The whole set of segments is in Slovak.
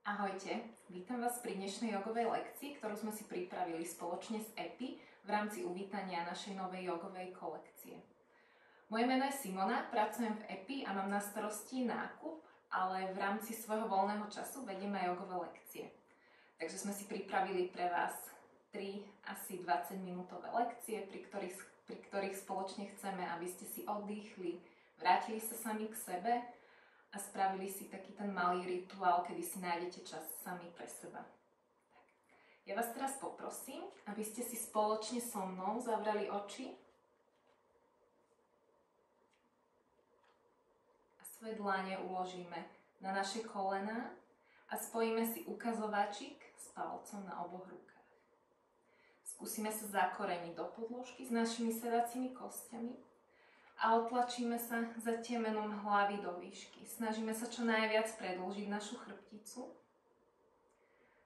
Ahojte, vítam vás pri dnešnej jogovej lekcii, ktorú sme si pripravili spoločne s EPI v rámci uvítania našej novej jogovej kolekcie. Moje meno je Simona, pracujem v EPI a mám na starosti nákup, ale v rámci svojho voľného času vediem aj jogové lekcie. Takže sme si pripravili pre vás 3 asi 20-minútové lekcie, pri ktorých spoločne chceme, aby ste si oddychli, vrátili sa sami k sebe a spravili si taký ten malý rituál, kedy si nájdete čas sami pre seba. Ja vás teraz poprosím, aby ste si spoločne so mnou zavreli oči a svoje dlane uložíme na naše kolená a spojíme si ukazovačik s palcom na oboch rukách. Skúsime sa zakoreniť do podložky s našimi sedacími kostiami a otlačíme sa za temenom hlavy do výšky. Snažíme sa čo najviac predĺžiť našu chrbticu.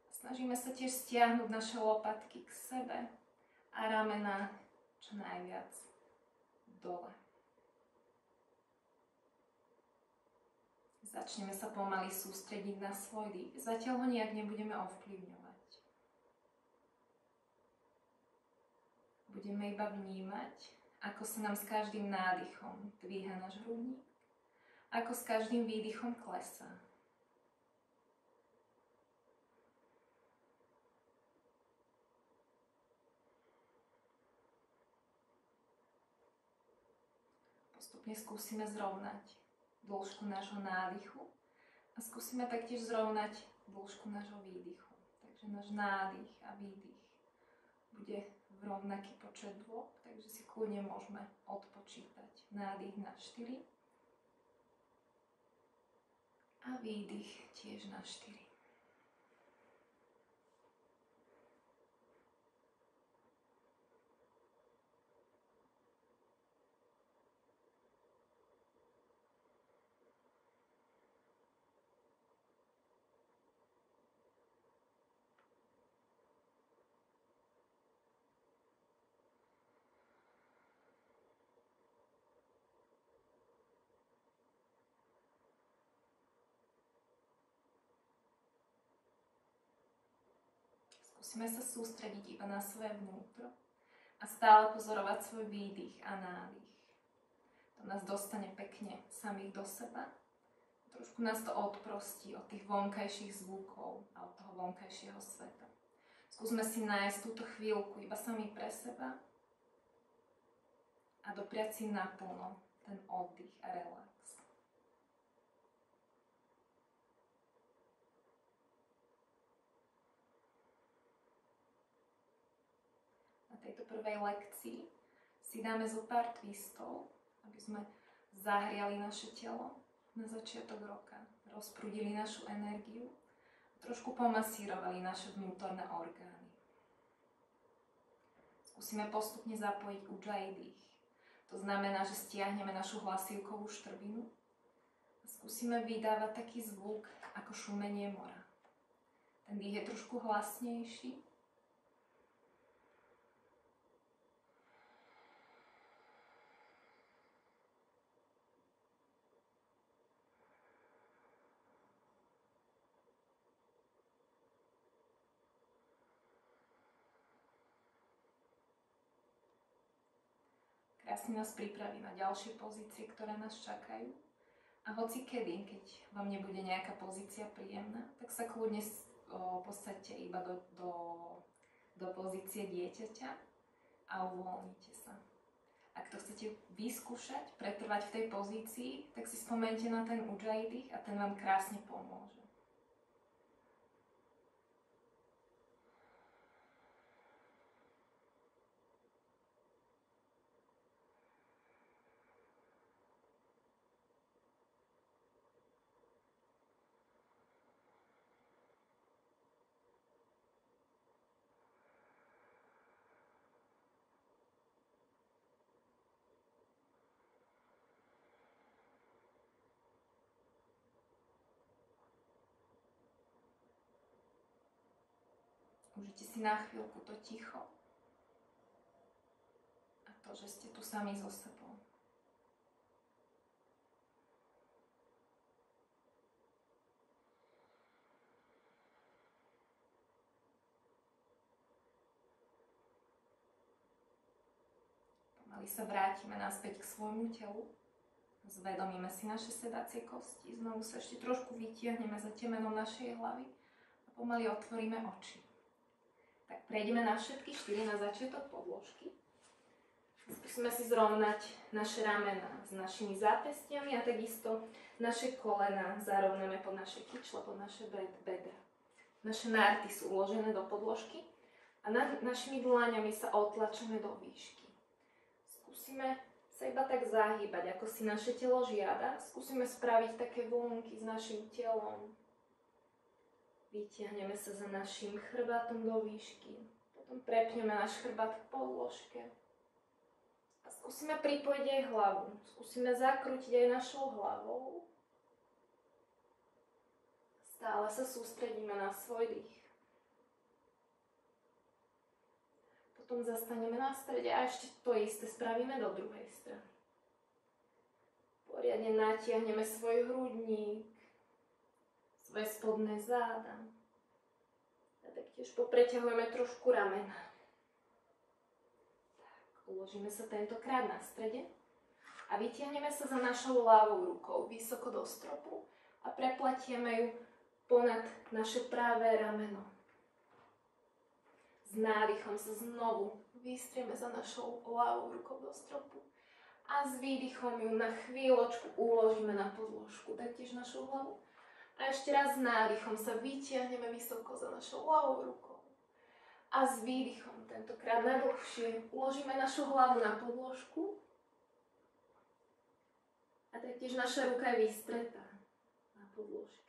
Snažíme sa tiež stiahnuť naše lopatky k sebe a ramená čo najviac dole. Začneme sa pomaly sústrediť na svoj dých. Zatiaľ ho nejak nebudeme ovplyvňovať. Budeme iba vnímať, ako sa nám s každým nádychom dvíha náš hrudník, ako s každým výdychom klesá. Postupne skúsime zrovnať dĺžku nášho nádychu a skúsime taktiež zrovnať dĺžku nášho výdychu. Takže náš nádych a výdych bude v rovnaký počet dôb, takže si kľudne môžeme odpočítať. Nádych na 4 a výdych tiež na 4. Skúsime sa sústrediť iba na svoje vnútro a stále pozorovať svoj výdych a nádych. To nás dostane pekne samých do seba. Trošku nás to odprostí od tých vonkajších zvukov a od toho vonkajšieho sveta. Skúsme si nájsť túto chvíľku iba sami pre seba a dopriať si naplno ten oddych a relax. V tejto prvej lekcii si dáme zo pár twistov, aby sme zahriali naše telo na začiatok roka, rozprúdili našu energiu a trošku pomasírovali naše vnútorné orgány. Skúsime postupne zapojiť ujjayi dých. To znamená, že stiahneme našu hlasivkovú štrbinu a skúsime vydávať taký zvuk ako šumenie mora. Ten dých je trošku hlasnejší. Krásne nás pripraví na ďalšie pozície, ktoré nás čakajú. A hoci kedy, keď vám nebude nejaká pozícia príjemná, tak sa kľudne posaďte iba do pozície dieťaťa a uvoľnite sa. Ak to chcete vyskúšať, pretrvať v tej pozícii, tak si spomeňte na ten ujjayi dých a ten vám krásne pomôže. Užite si na chvíľku to ticho a to, že ste tu sami so sebou. Pomaly sa vrátime naspäť k svojmu telu. Zvedomíme si naše sedacie kosti. Znovu sa ešte trošku vytiahneme za temenom našej hlavy a pomaly otvoríme oči. Tak prejdeme na všetky 4 na začiatok podložky. Skúsime si zrovnať naše ramená s našimi zápestiami a takisto naše kolená zarovnáme pod naše kyčle, pod naše bedra. Naše nárty sú uložené do podložky a našimi dlaňami sa otlačíme do výšky. Skúsime sa iba tak zahýbať, ako si naše telo žiada. Skúsime spraviť také vlnky s našim telom. Vytiahneme sa za našim chrbátom do výšky. Potom prepneme náš chrbát k podložke. A skúsime pripojiť aj hlavu. Skúsime zakrútiť aj našou hlavou. Stále sa sústredíme na svoj dých. Potom zastaneme na strede a ešte to isté spravíme do druhej strany. Poriadne natiahneme svoj hrudník, svoje spodné záda. A taktiež popreťahujeme trošku ramena. Tak, uložíme sa tentokrát na strede a vytiahneme sa za našou ľavou rukou vysoko do stropu a prepletieme ju ponad naše pravé rameno. S nádychom sa znovu vystrieme za našou ľavou rukou do stropu a s výdychom ju na chvíľočku uložíme na podložku, taktiež našu hlavu. A ešte raz s nádychom sa vytiahneme vysoko za našou ľavou rukou. A s výdychom, tentokrát najdlhšie, uložíme našu hlavu na podložku. A taktiež naša ruka je vystretá na podložke.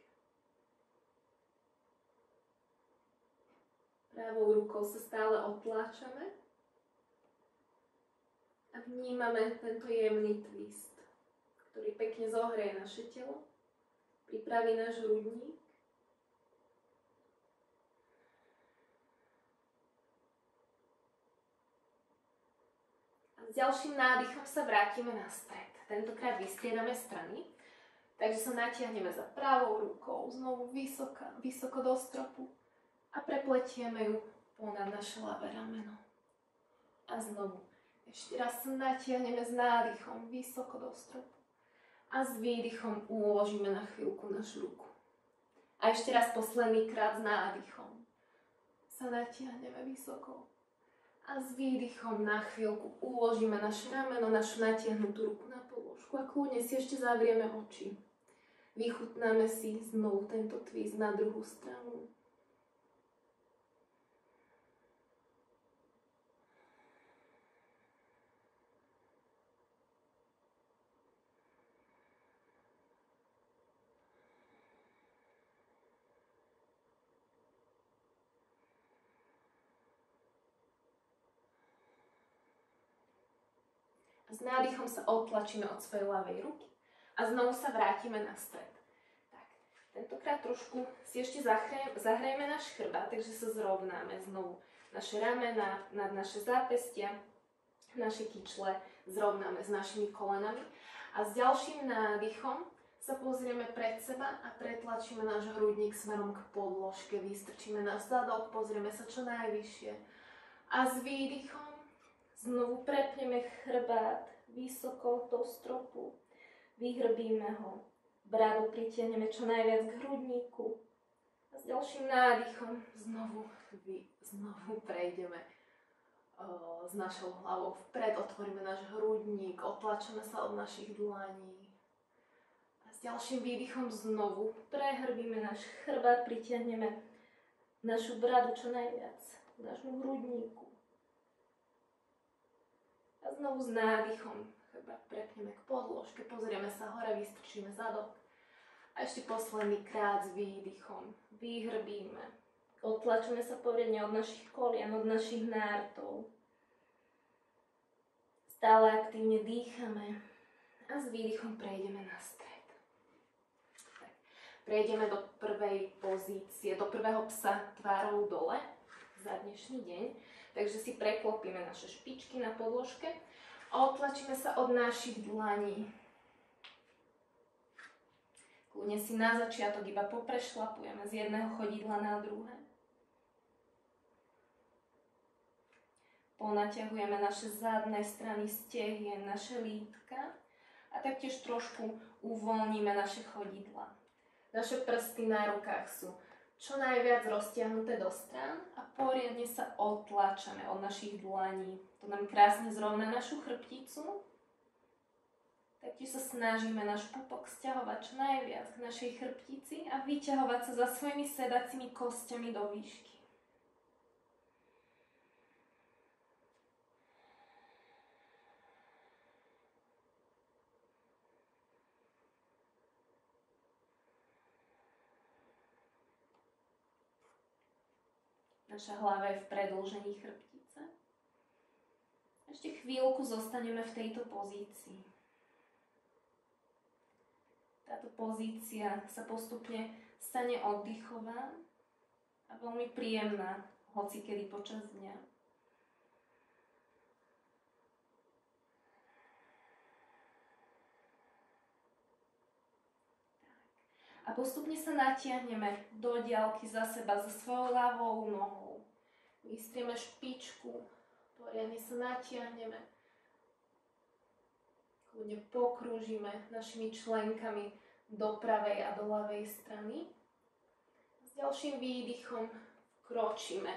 Pravou rukou sa stále otláčame a vnímame tento jemný twist, ktorý pekne zohreje naše telo, pripraví náš hrudník. A s ďalším nádychom sa vrátime na stred. Tentokrát vystriedame strany, takže sa natiahneme za pravou rukou, znovu vysoko do stropu. A prepletieme ju ponad naše ľavé rameno. A znovu, ešte raz sa natiahneme s nádychom vysoko do stropu. A s výdychom uložíme na chvíľku našu ruku. A ešte raz posledný krát s nádychom sa natiahneme vysoko. A s výdychom na chvíľku uložíme naše rameno, našu natiahnutú ruku na podložku. A kľudne si ešte zavrieme oči. Vychutnáme si znovu tento twist na druhú stranu. A s nádychom sa odtlačíme od svojej ľavej ruky a znovu sa vrátime na stred. Tak, tentokrát trošku si ešte zahrajeme náš chrbát, takže sa zrovnáme znovu naše ramená, nad naše zápestia, naše kyčle zrovnáme s našimi kolenami a s ďalším nádychom sa pozrieme pred seba a pretlačíme náš hrudník smerom k podložke, vystrčíme náš zadok, pozrieme sa čo najvyššie a s výdychom znovu prepneme chrbát vysoko do stropu, vyhrbíme ho, bradu pritiahneme čo najviac k hrudníku a s ďalším nádychom znovu prejdeme s našou hlavou vpred, otvoríme náš hrudník, otlačíme sa od našich dlaní a s ďalším výdychom znovu prehrbíme náš chrbát, pritiahneme našu bradu čo najviac k nášmu hrudníku. A znovu s nádychom chrbát prepneme k podložke, pozrieme sa hore, vystrčíme zadok. A ešte posledný krát s výdychom vyhrbíme. Odtlačíme sa poriadne od našich kolien, od našich nártov. Stále aktívne dýchame a s výdychom prejdeme na stred. Tak, prejdeme do prvej pozície, do prvého psa tvárou dole za dnešný deň. Takže si preklopíme naše špičky na podložke a otlačíme sa od našich dlaní. Kľudne si na začiatok iba poprešlapujeme z jedného chodidla na druhé. Ponaťahujeme naše zadné strany stehien, naše lítka a taktiež trošku uvoľníme naše chodidla. Naše prsty na rukách sú čo najviac roztiahnuté do strán a poriadne sa otláčame od našich dlaní. To nám krásne zrovná našu chrbticu. Taktiež sa snažíme náš pupok sťahovať čo najviac k našej chrbtici a vyťahovať sa za svojimi sedacími kostiami do výšky. Naša hlava je v predĺžení chrbtice. Ešte chvíľku zostaneme v tejto pozícii. Táto pozícia sa postupne stane oddychová a veľmi príjemná, hocikedy počas dňa. A postupne sa natiahneme do diaľky za seba, za svojou ľavou nohou. Vystrieme špičku, poriadne sa natiahneme. Kľudne pokrúžime našimi členkami do pravej a do ľavej strany. S ďalším výdychom kročíme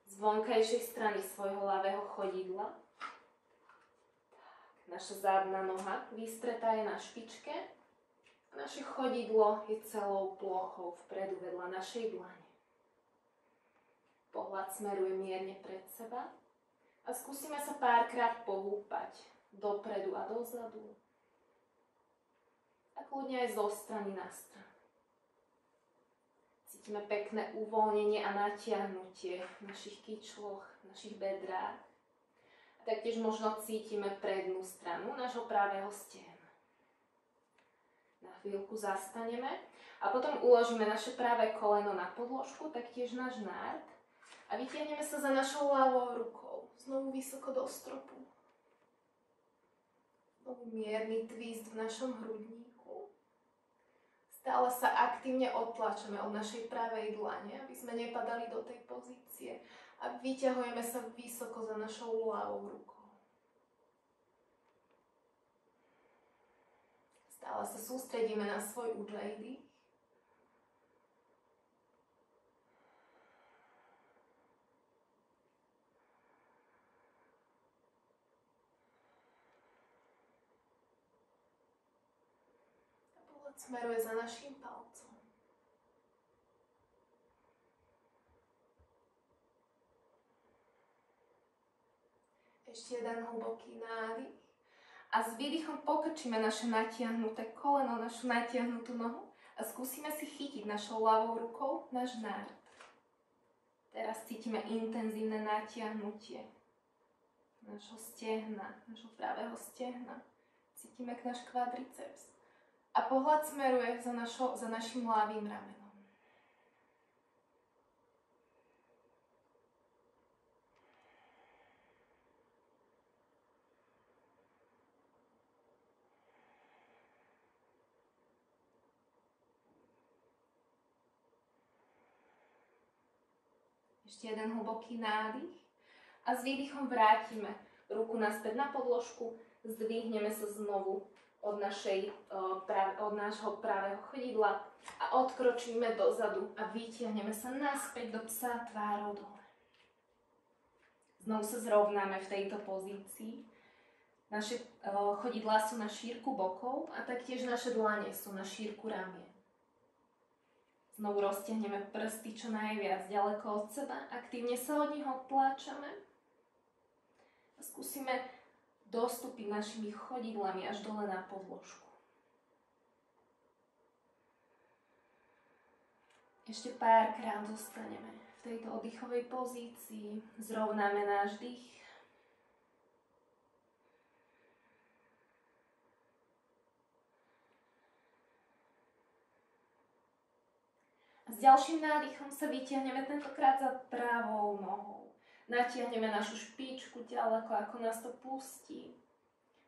z vonkajšej strany svojho ľavého chodidla. Naša zadná noha vystretá je na špičke. Naše chodidlo je celou plochou vpredu vedľa našej dlane. Pohľad smeruje mierne pred seba a skúsime sa párkrát pohúpať dopredu a dozadu a kľudne aj zo strany na stranu. Cítime pekné uvoľnenie a natiahnutie v našich kyčloch, v našich bedrách. A taktiež možno cítime prednú stranu nášho pravého stehna. Na chvíľku zastaneme a potom uložíme naše pravé koleno na podložku, taktiež náš nárt a vytiahneme sa za našou ľavou rukou, znovu vysoko do stropu. Znovu mierny twist v našom hrudníku. Stále sa aktívne odtlačame od našej pravej dlane, aby sme nepadali do tej pozície a vyťahujeme sa vysoko za našou ľavou rukou. Stále sa sústredíme na svoj ujjayi dých. A pohľad smeruje za naším palcom. Ešte jeden hlboký nádych. A s výdychom pokrčíme naše natiahnuté koleno, našu natiahnutú nohu a skúsime si chytiť našou ľavou rukou náš nárt. Teraz cítime intenzívne natiahnutie nášho stehna, nášho pravého stehna. Cítime náš kvadriceps. A pohľad smeruje za našim ľavým ramenom. Ešte jeden hlboký nádych a s výdychom vrátime ruku naspäť na podložku, zdvihneme sa znovu od nášho pravého chodidla a odkročíme dozadu a vytiahneme sa naspäť do psa tvárou dole. Znovu sa zrovnáme v tejto pozícii. Naše chodidlá sú na šírku bokov a taktiež naše dlane sú na šírku ramien. Znovu roztiahneme prsty čo najviac ďaleko od seba, aktívne sa od nich odtláčame a skúsime dostúpiť našimi chodidlami až dole na podložku. Ešte párkrát zostaneme v tejto oddychovej pozícii, zrovnáme náš dých. S ďalším nádychom sa vytiahneme tentokrát za pravou nohou. Natiahneme našu špičku ďaleko, ako nás to pustí.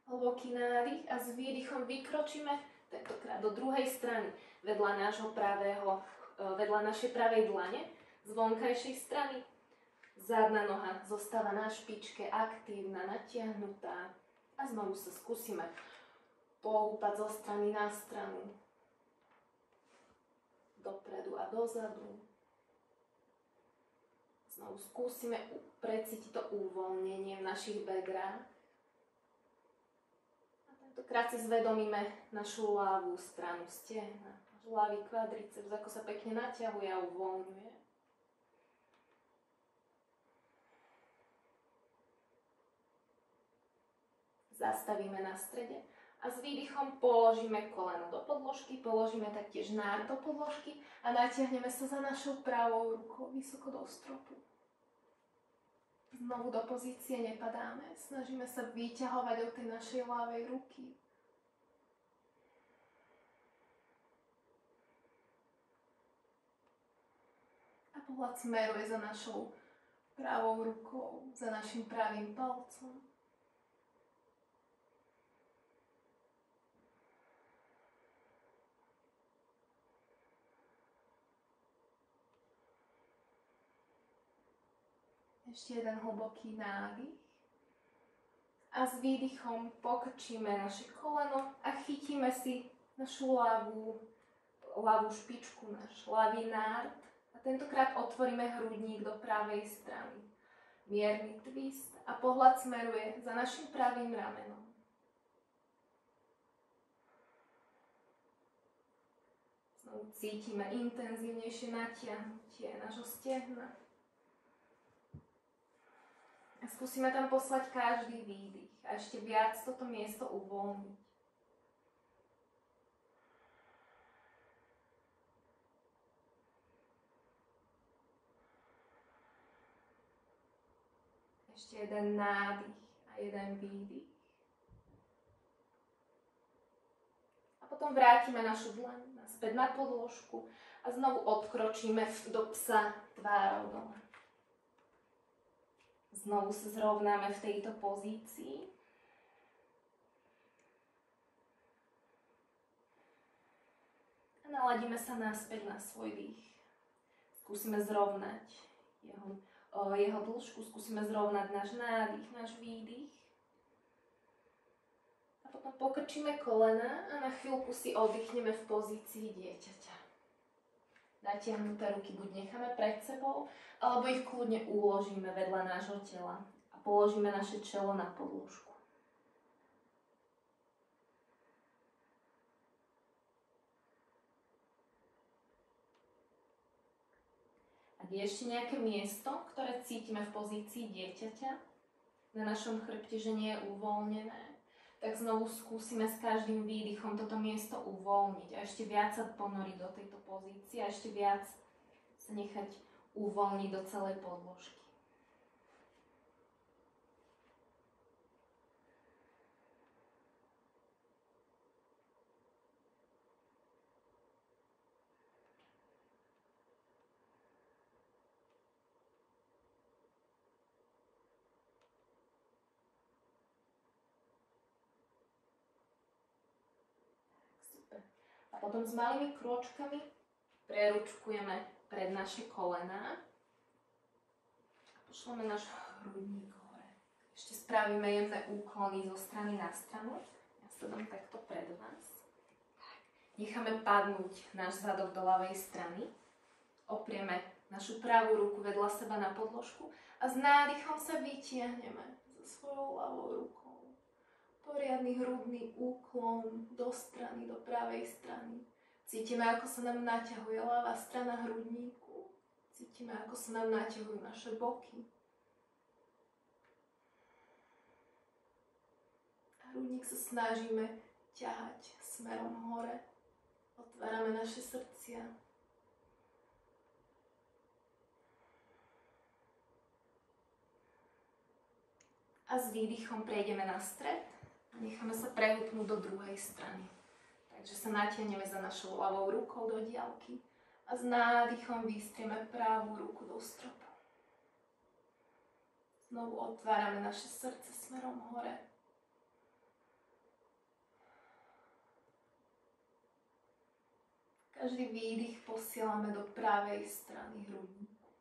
Hlboký nádych a s výdychom vykročíme tentokrát do druhej strany, vedľa našej pravej dlane, z vonkajšej strany. Zadná noha zostáva na špičke, aktívna, natiahnutá. A znovu sa skúsime pohúpať zo strany na stranu. Dopredu a dozadu. Znovu skúsime precítiť to uvoľnenie v našich bedrách. A tentokrát si zvedomíme našu ľavú stranu stehna. Náš ľavý kvadriceps, ako sa pekne naťahuje a uvoľňuje. Zastavíme na strede a s výdychom položíme koleno do podložky, položíme taktiež nárt do podložky a natiahneme sa za našou pravou rukou vysoko do stropu. Znovu do pozície nepadáme, snažíme sa vyťahovať od tej našej ľavej ruky. A pohľad smeruje za našou pravou rukou, za našim pravým palcom. Ešte jeden hlboký nádych. A s výdychom pokrčíme naše koleno a chytíme si našu ľavú špičku, náš ľavý nárt. A tentokrát otvoríme hrudník do pravej strany. Mierny twist a pohľad smeruje za našim pravým ramenom. Znovu cítime intenzívnejšie natiahnutie nášho stehna. A skúsime tam poslať každý výdych a ešte viac toto miesto uvoľniť. Ešte jeden nádych a jeden výdych. A potom vrátime našu dlaň naspäť na podložku a znovu odkročíme do psa tvárou dole. Znovu sa zrovnáme v tejto pozícii. A naladíme sa naspäť na svoj dých. Skúsime zrovnať jeho dĺžku, skúsime zrovnať náš nádych, náš výdych. A potom pokrčíme kolena a na chvíľku si oddychneme v pozícii dieťaťa. Natiahnuté ruky buď necháme pred sebou, alebo ich kľudne uložíme vedľa nášho tela a položíme naše čelo na podložku. Ak je ešte nejaké miesto, ktoré cítime v pozícii dieťaťa, na našom chrbte, že nie je uvoľnené, tak znovu skúsime s každým výdychom toto miesto uvoľniť a ešte viac sa ponoriť do tejto pozície a ešte viac sa nechať uvoľniť do celej podložky. A potom s malými krôčkami preručkujeme pred naše kolená a pošleme náš hrudník hore. Ešte spravíme jemné úklony zo strany na stranu. Ja sa dám takto pred vás. Necháme padnúť náš zadok do ľavej strany. Oprieme našu pravú ruku vedľa seba na podložku a s nádychom sa vytiahneme so svojou ľavou rukou. Poriadny hrudný úklon do strany, do pravej strany. Cítime, ako sa nám naťahuje ľavá strana hrudníku. Cítime, ako sa nám naťahujú naše boky. A hrudník sa snažíme ťahať smerom hore. Otvárame naše srdcia. A s výdychom prejdeme na stred. Necháme sa prehúpnúť do druhej strany. Takže sa natiahneme za našou ľavou rukou do diaľky a s nádychom vystrieme pravú ruku do stropu. Znovu otvárame naše srdce smerom hore. Každý výdych posielame do pravej strany hrudníku.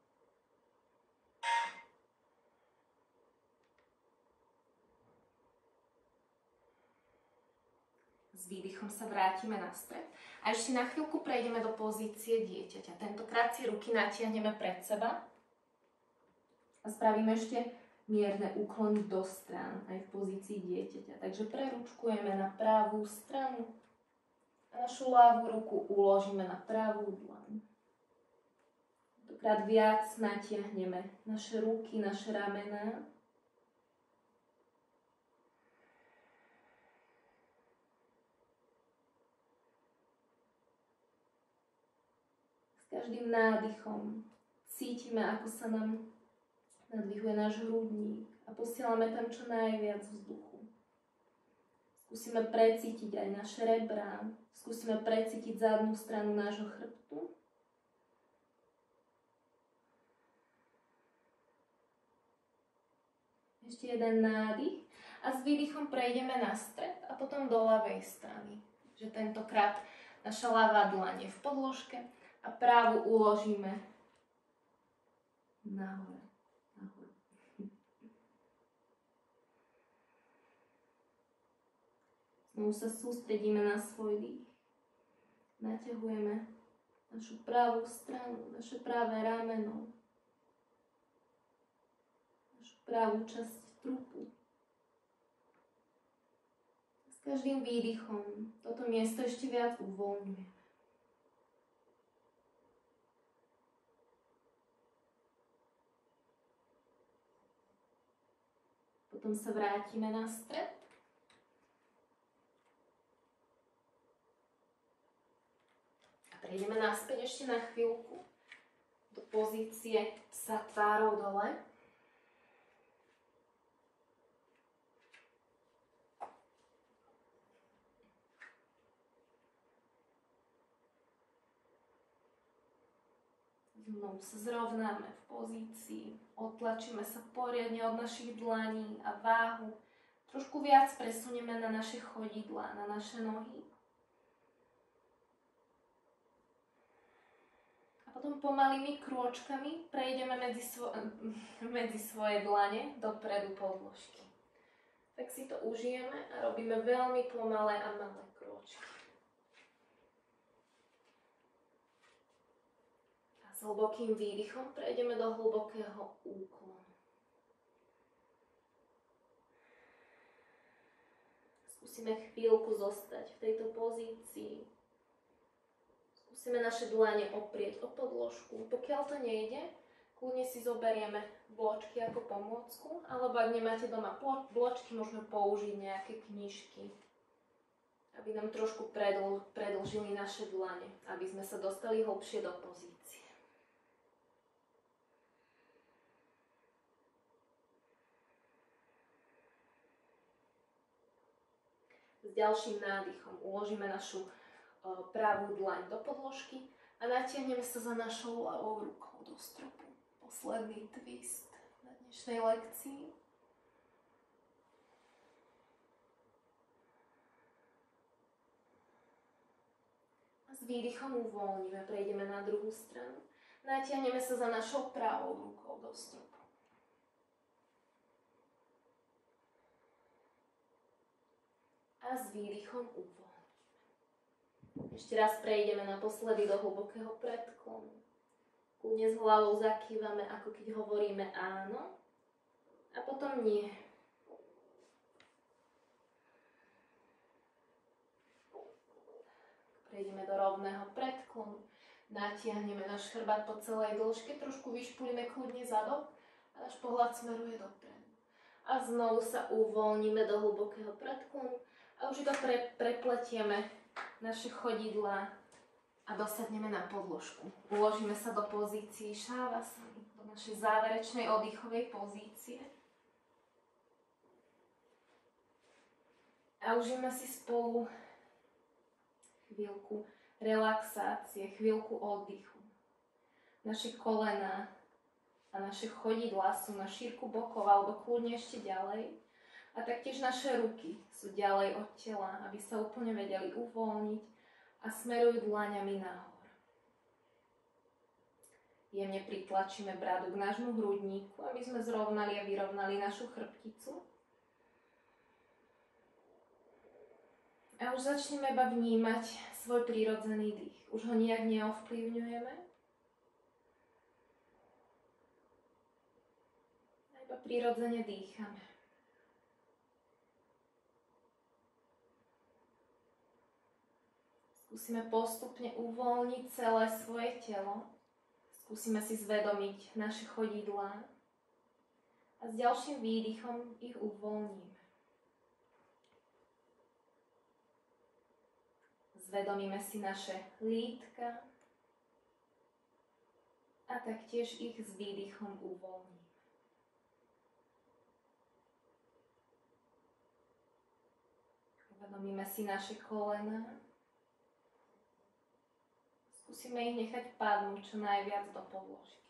S výdychom sa vrátime na stred a ešte na chvíľku prejdeme do pozície dieťaťa. Tentokrát si ruky natiahneme pred seba a spravíme ešte mierne úklony do strán aj v pozícii dieťaťa. Takže preručkujeme na pravú stranu a našu ľavú ruku uložíme na pravú dlaň. Tentokrát viac natiahneme naše ruky, naše ramená. Každým nádychom cítime, ako sa nám nadvihuje náš hrudník a posielame tam čo najviac vzduchu. Skúsime precítiť aj naše rebrá, skúsime precítiť zadnú stranu nášho chrbtu. Ešte jeden nádych a s výdychom prejdeme na stred a potom do ľavej strany. Takže tentokrát naša ľavá dlaň je v podložke a právu uložíme nahore. Znovu sa sústredíme na svoj dých. Naťahujeme našu pravú stranu, naše pravé rameno, našu pravú časť trupu. S každým výdychom toto miesto ešte viac uvoľňujeme. Potom sa vrátime na stred. A prejdeme naspäť ešte na chvíľku do pozície psa tvárou dole. Znovu sa zrovnáme v pozícii, otlačíme sa poriadne od našich dlaní a váhu. Trošku viac presunieme na naše chodidlá, na naše nohy. A potom pomalými krôčkami prejdeme medzi svoje dlane dopredu podložky. Tak si to užijeme a robíme veľmi pomalé a malé krôčky. S hlbokým výdychom prejdeme do hlbokého úklonu. Skúsime chvíľku zostať v tejto pozícii. Skúsime naše dlane oprieť o podložku. Pokiaľ to nejde, kľudne si zoberieme bločky ako pomôcku, alebo ak nemáte doma bločky, môžeme použiť nejaké knižky, aby nám trošku predĺžili naše dlane, aby sme sa dostali hlbšie do pozície. S ďalším nádychom uložíme našu pravú dlaň do podložky a natiahneme sa za našou ľavou rukou do stropu. Posledný twist na dnešnej lekcii. A s výdychom uvoľníme, prejdeme na druhú stranu. Natiahneme sa za našou pravou rukou do stropu. A s výdychom uvoľníme. Ešte raz prejdeme naposledy do hlbokého predklonu. Kľudne s hlavou zakývame, ako keď hovoríme áno. A potom nie. Prejdeme do rovného predklonu. Natiahneme náš chrbát po celej dĺžke, trošku vyšpulíme kľudne zadok a náš pohľad smeruje dopredu. A znovu sa uvoľníme do hlbokého predklonu. A už iba prepletieme naše chodidlá a dosadneme na podložku. Uložíme sa do pozícií šávasany, do našej záverečnej oddychovej pozície. A užíme si spolu chvíľku relaxácie, chvíľku oddychu. Naše kolená a naše chodidlá sú na šírku bokov alebo kľudne ešte ďalej. A taktiež naše ruky sú ďalej od tela, aby sa úplne vedeli uvoľniť a smerujú dlaňami nahor. Jemne pritlačíme bradu k nášmu hrudníku, aby sme zrovnali a vyrovnali našu chrbticu. A A už začneme iba vnímať svoj prírodzený dých. Už ho nijak neovplyvňujeme. A iba prirodzene dýchame. Skúsime postupne uvoľniť celé svoje telo. Skúsime si zvedomiť naše chodidlá. A s ďalším výdychom ich uvoľníme. Zvedomíme si naše lítka a taktiež ich s výdychom uvoľníme. Uvedomíme si naše kolená. Skúsime ich nechať padnúť čo najviac do podložky.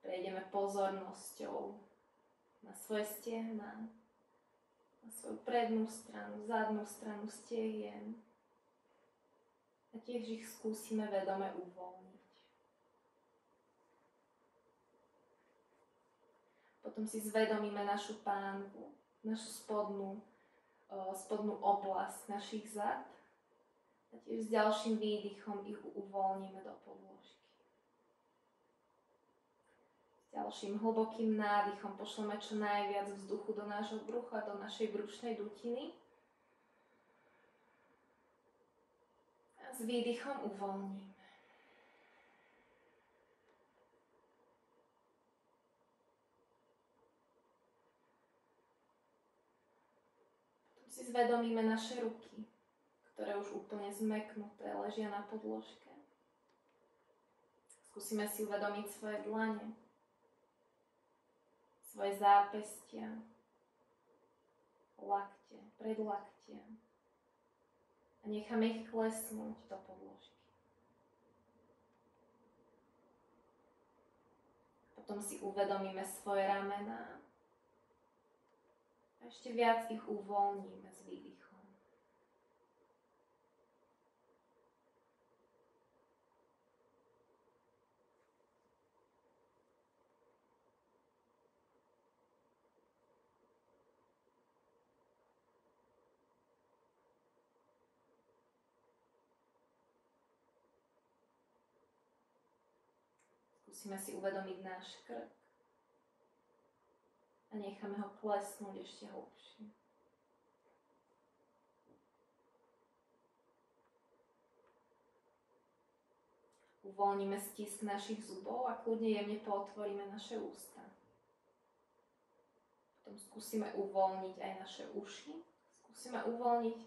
Prejdeme pozornosťou na svoje stehná, na svoju prednú stranu, zadnú stranu stehien. A tiež ich skúsime vedome uvoľniť. Potom si zvedomíme našu pánvu, našu spodnú oblasť našich zad. A tiež s ďalším výdychom ich uvoľníme do podložky. Ďalším hlbokým nádychom pošleme čo najviac vzduchu do nášho brucha, do našej brušnej dutiny. A s výdychom uvoľníme. Potom si zvedomíme naše ruky, ktoré už úplne zmäknuté ležia na podložke. Skúsime si uvedomiť svoje dlane, svoje zápestia, lakte, predlaktia a necháme ich klesnúť do podložky. Potom si uvedomíme svoje ramená a ešte viac ich uvoľníme s výdychom. Skúsime si uvedomiť náš krk a necháme ho klesnúť ešte hlbšie. Uvoľníme stisk našich zubov a kľudne jemne pootvoríme naše ústa. Potom skúsime uvoľniť aj naše uši. Skúsime uvoľniť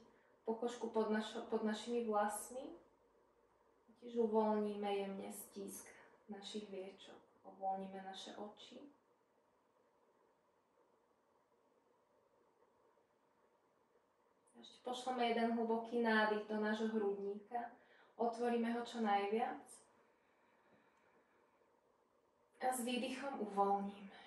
pokožku pod našimi vlasmi. Tiež uvoľníme jemne stisk našich viečok. Uvoľníme naše oči. Ešte pošleme jeden hlboký nádych do nášho hrudníka. Otvoríme ho čo najviac. A s výdychom uvoľníme.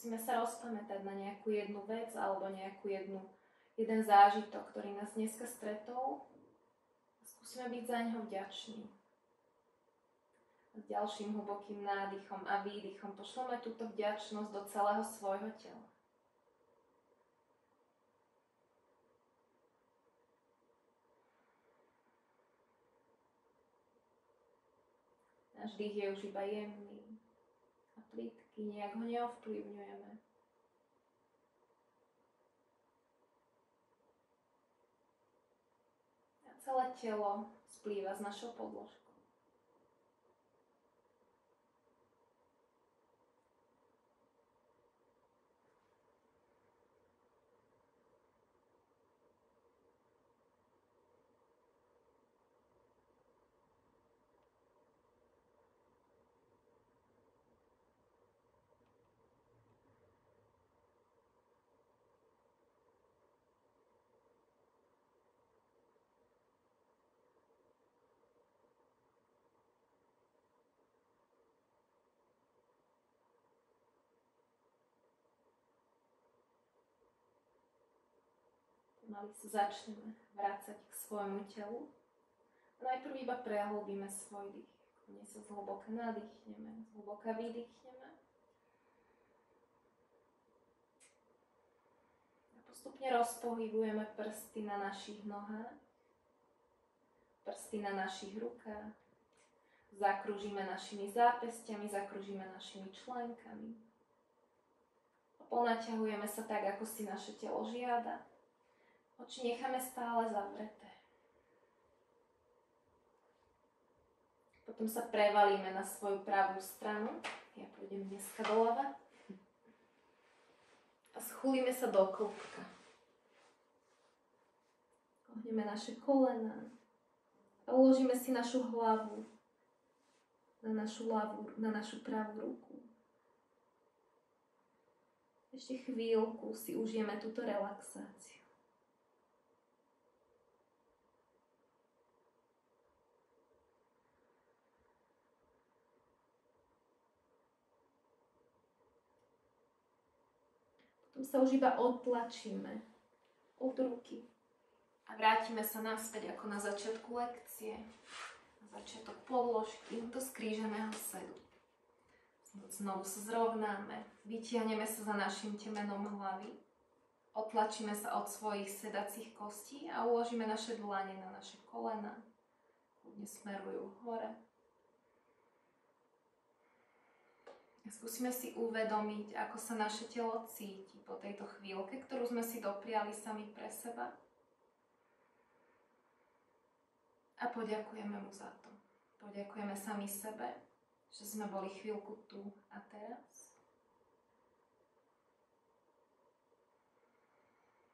Skúsime sa rozpamätať na nejakú jednu vec alebo jeden zážitok, ktorý nás dneska stretol. Skúsime byť za ňoho vďační. S ďalším hlbokým nádychom a výdychom pošleme túto vďačnosť do celého svojho tela. Náš dých je už iba jemný a plytký. Nijak ho neovplyvňujeme. A celé telo splýva s našou podložkou. pomaly sa začneme vrácať k svojmu telu. Najprv iba prehlbíme svoj dých. Kľudne sa zhlboka nadýchneme, zhlboka vydýchneme. A postupne rozpohybujeme prsty na našich nohách, prsty na našich rukách. Zakrúžime našimi zápestiami, zakrúžime našimi členkami. A ponaťahujeme sa tak, ako si naše telo žiada. Oči necháme stále zavreté. Potom sa prevalíme na svoju pravú stranu. Ja pôjdem dneska doľava. A schúlime sa do klbka. Ohneme naše kolená. A uložíme si našu hlavu na našu pravú ruku. Ešte chvíľku si užijeme túto relaxáciu. Potom sa už iba odtlačíme od ruky a vrátime sa naspäť ako na začiatku lekcie, na začiatok podložky do skríženého sedu. Znovu sa zrovnáme, vytiahneme sa za našim temenom hlavy, odtlačíme sa od svojich sedacích kostí a uložíme naše dlane na naše kolená, kľudne smerujú hore. Skúsime si uvedomiť, ako sa naše telo cíti po tejto chvíľke, ktorú sme si dopriali sami pre seba. A poďakujeme mu za to. Poďakujeme sami sebe, že sme boli chvíľku tu a teraz.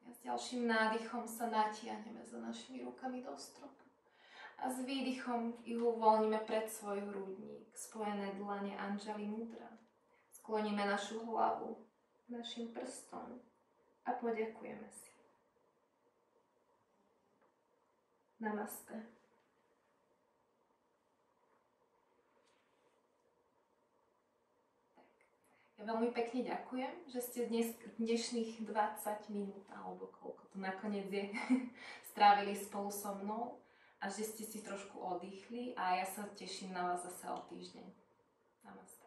A s ďalším nádychom sa natiahneme za našimi rukami do stropu. A s výdychom ich uvoľníme pred svoj hrudník, spojené dlane Anjali Mudra. Skloníme našu hlavu k našim prstom a poďakujeme si. Namaste. Ja veľmi pekne ďakujem, že ste dnešných 20 minút, alebo koľko to nakoniec je, strávili spolu so mnou a že ste si trošku oddychli a ja sa teším na vás zase o týždeň. Namaste.